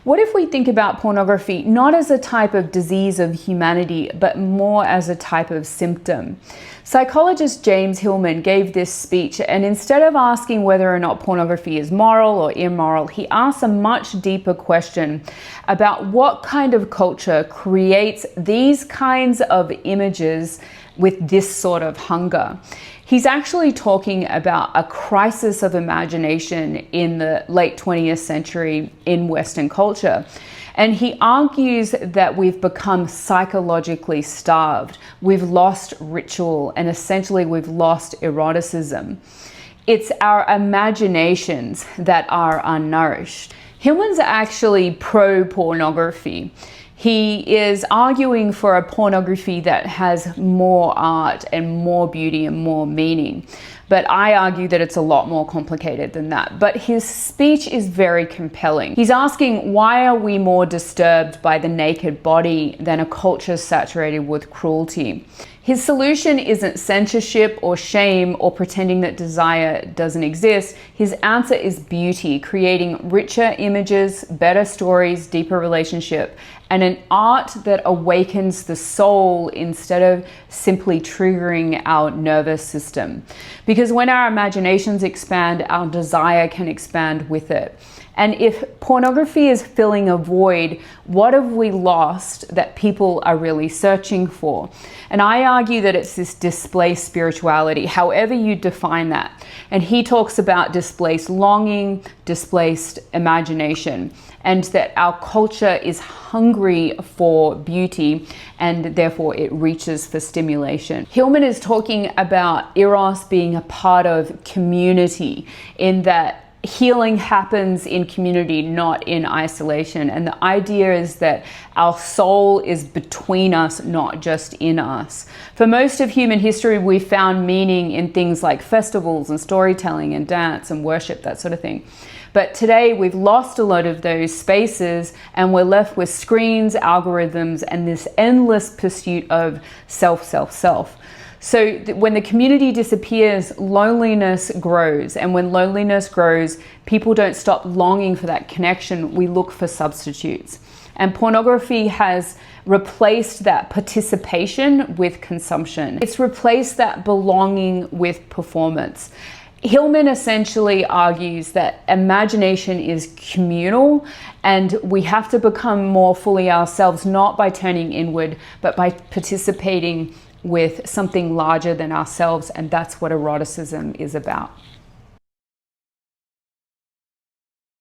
What if we think about pornography not as a type of disease of humanity, but more as a type of symptom? Psychologist James Hillman gave this speech, and instead of asking whether or not pornography is moral or immoral, he asked a much deeper question about what kind of culture creates these kinds of images with this sort of hunger. He's actually talking about a crisis of imagination in the late 20th century in Western culture. And he argues that we've become psychologically starved. We've lost ritual, and essentially we've lost eroticism. It's our imaginations that are unnourished. Hillman's actually pro-pornography. He is arguing for a pornography that has more art and more beauty and more meaning. But I argue that it's a lot more complicated than that. But his speech is very compelling. He's asking, why are we more disturbed by the naked body than a culture saturated with cruelty? His solution isn't censorship or shame or pretending that desire doesn't exist. His answer is beauty, creating richer images, better stories, deeper relationship, and an art that awakens the soul instead of simply triggering our nervous system. Because when our imaginations expand, our desire can expand with it. And if pornography is filling a void, what have we lost that people are really searching for? And I argue that it's this displaced spirituality, however you define that. And he talks about displaced longing, displaced imagination, and that our culture is hungry for beauty and therefore it reaches for stimulation. Hillman is talking about eros being a part of community, in that healing happens in community, not in isolation. And the idea is that our soul is between us, not just in us. For most of human history, we've found meaning in things like festivals and storytelling and dance and worship, that sort of thing. But today we've lost a lot of those spaces and we're left with screens, algorithms, and this endless pursuit of self. So when the community disappears, loneliness grows. And when loneliness grows, people don't stop longing for that connection. We look for substitutes. And pornography has replaced that participation with consumption. It's replaced that belonging with performance. Hillman essentially argues that imagination is communal, and we have to become more fully ourselves, not by turning inward, but by participating with something larger than ourselves, and that's what eroticism is about.